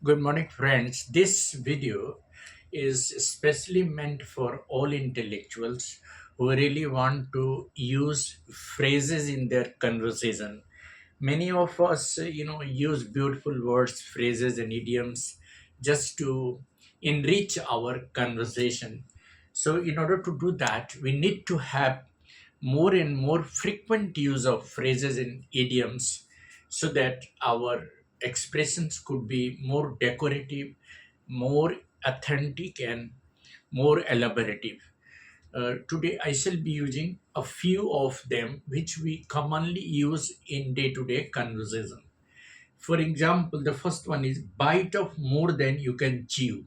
Good morning, friends. This video is especially meant for all intellectuals who really want to use phrases in their conversation. Many of us, use beautiful words, phrases, and idioms just to enrich our conversation. So, in order to do that, we need to have more and more frequent use of phrases and idioms so that our expressions could be more decorative, more authentic, and more elaborative. Today, I shall be using a few of them which we commonly use in day to day conversation. For example, the first one is bite of more than you can chew.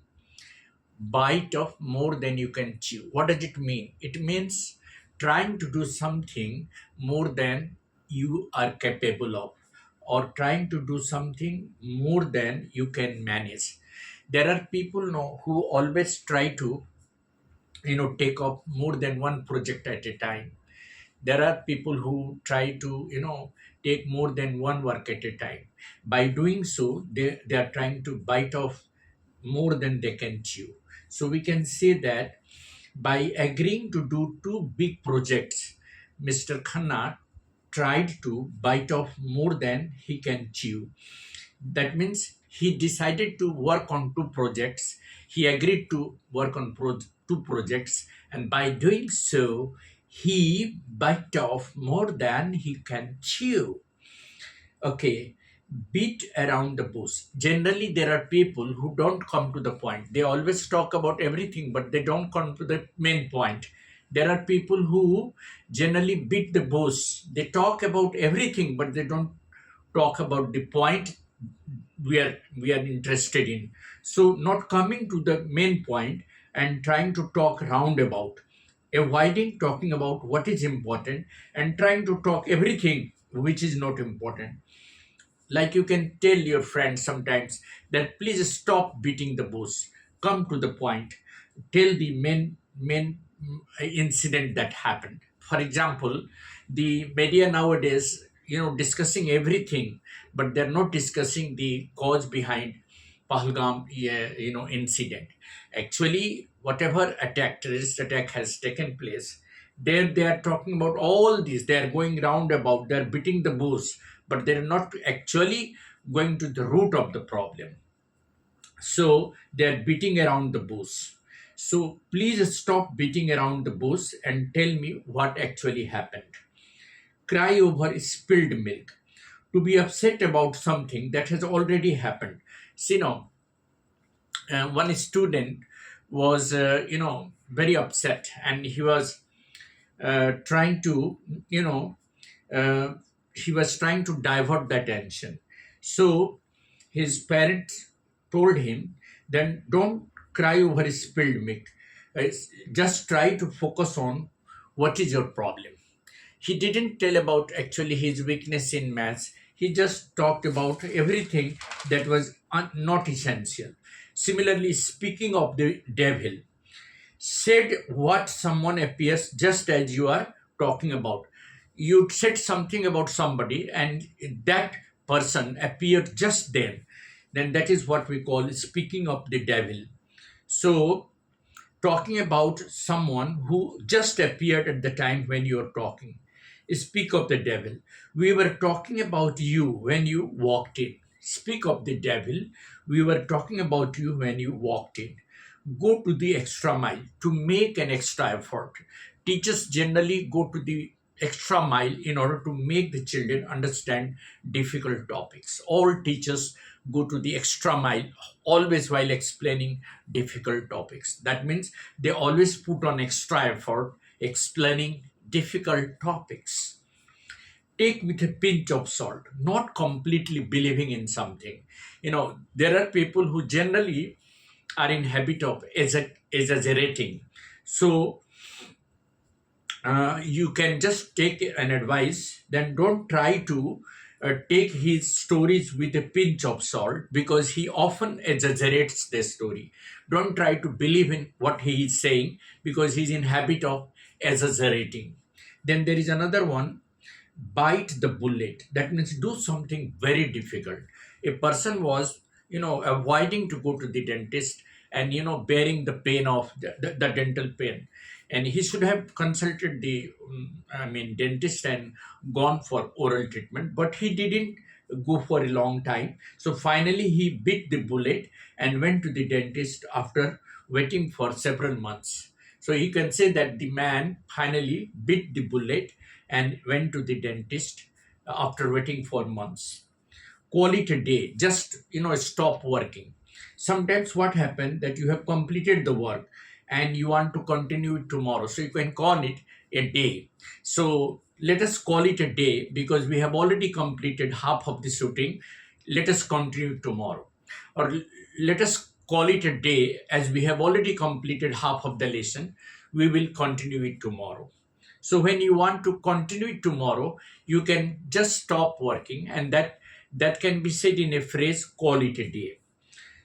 Bite of more than you can chew. What does it mean? It means trying to do something more than you are capable of, or trying to do something more than you can manage. There are people who always try to take up more than one project at a time. There are people who try to take more than one work at a time. By doing so, they are trying to bite off more than they can chew. So we can say that by agreeing to do two big projects, Mr. Khanna tried to bite off more than he can chew. That means he decided to work on two projects. He agreed to work on two projects, and by doing so, he bite off more than he can chew. Okay, beat around the bush. Generally, there are people who don't come to the point. They always talk about everything, but they don't come to the main point. There are people who generally beat the bush. They talk about everything, but they don't talk about the point we are interested in. So, not coming to the main point and trying to talk roundabout, avoiding talking about what is important and trying to talk everything which is not important. Like you can tell your friends sometimes that please stop beating the bush, come to the point, tell the main incident that happened. For example, the media nowadays discussing everything, but they're not discussing the cause behind Pahalgam incident. Actually, whatever attack, terrorist attack has taken place, there they are talking about all this. They are going roundabout. They are beating the bush, but they are not actually going to the root of the problem. So they are beating around the bush. So please stop beating around the bush and tell me what actually happened. Cry over spilled milk. To be upset about something that has already happened. See now, one student was very upset, and he was trying to uh, he was trying to divert the attention. So his parents told him, then don't cry over spilled milk. Just try to focus on what is your problem. He didn't tell about actually his weakness in maths. He just talked about everything that was not essential. Similarly, speaking of the devil, said what someone appears just as you are talking about. You said something about somebody and that person appeared just then that is what we call speaking of the devil. So talking about someone who just appeared at the time when you're talking. Speak of the devil. We were talking about you when you walked in. Speak of the devil. We were talking about you when you walked in. Go to the extra mile to make an extra effort. Teachers generally go to the extra mile in order to make the children understand difficult topics. All teachers go to the extra mile always while explaining difficult topics. That means they always put on extra effort explaining difficult topics. Take with a pinch of salt, not completely believing in something. There are people who generally are in habit of exaggerating. So you can just take an advice, then don't try to take his stories with a pinch of salt because he often exaggerates the story. Don't try to believe in what he is saying because he's in habit of exaggerating. Then there is another one, bite the bullet. That means do something very difficult. A person was avoiding to go to the dentist, and bearing the pain of the dental pain. And he should have consulted the dentist and gone for oral treatment, but he didn't go for a long time. So finally he bit the bullet and went to the dentist after waiting for several months. So you can say that the man finally bit the bullet and went to the dentist after waiting for months. Call it a day, just stop working. Sometimes what happens that you have completed the work and you want to continue it tomorrow, so you can call it a day. So let us call it a day because we have already completed half of the shooting. Let us continue tomorrow. Or let us call it a day as we have already completed half of the lesson. We will continue it tomorrow. So when you want to continue it tomorrow, you can just stop working, and that can be said in a phrase, call it a day.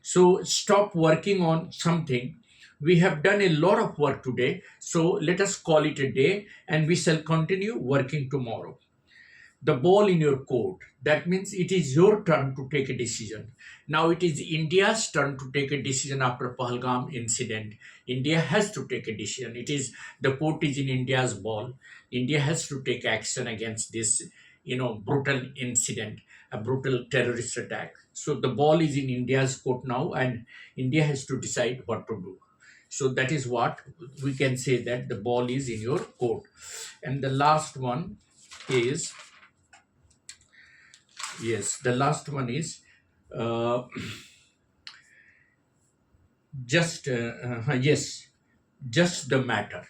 So stop working on something. We have done a lot of work today, so let us call it a day and we shall continue working tomorrow. The ball in your court. That means it is your turn to take a decision. Now it is India's turn to take a decision after Pahalgam incident. India has to take a decision. It is the court is in India's ball. India has to take action against this, brutal incident, a brutal terrorist attack. So the ball is in India's court now, and India has to decide what to do. So that is what we can say, that the ball is in your court. And the last one is, yes, the last one is uh, yes, just the matter.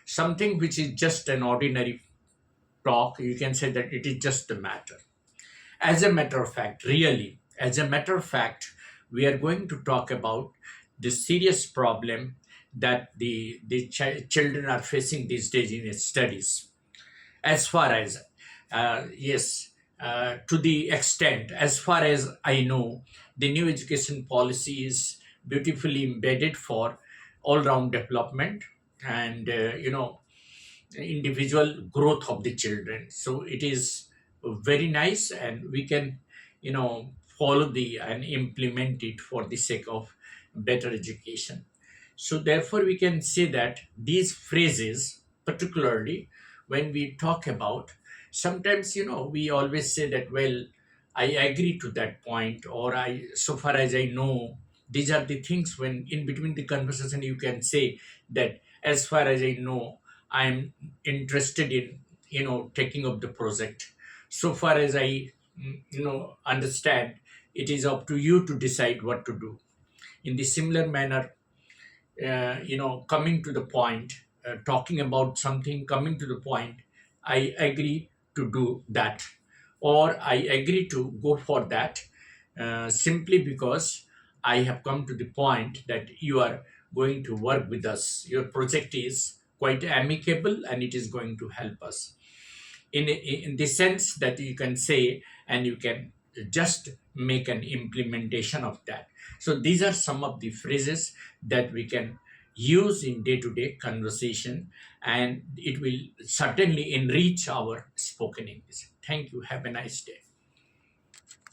Something which is just an ordinary talk, you can say that it is just the matter. As a matter of fact, really, as a matter of fact, we are going to talk about the serious problem that the children are facing these days in studies. As far as yes To the extent, as far as I know, the new education policy is beautifully embedded for all round development and individual growth of the children. So it is very nice, and we can follow the and implement it for the sake of better education. So therefore we can say that these phrases, particularly when we talk about, sometimes we always say that, well, I agree to that point, or I so far as I know, these are the things. When in between the conversation you can say that, as far as I know, I'm interested in taking up the project. So far as I understand, it is up to you to decide what to do. In the similar manner, coming to the point, talking about something, coming to the point, I agree to do that, or I agree to go for that, simply because I have come to the point that you are going to work with us. Your project is quite amicable and it is going to help us in the sense that you can say, and you can just make an implementation of that. So these are some of the phrases that we can use in day-to-day conversation, and it will certainly enrich our spoken English. Thank you. Have a nice day.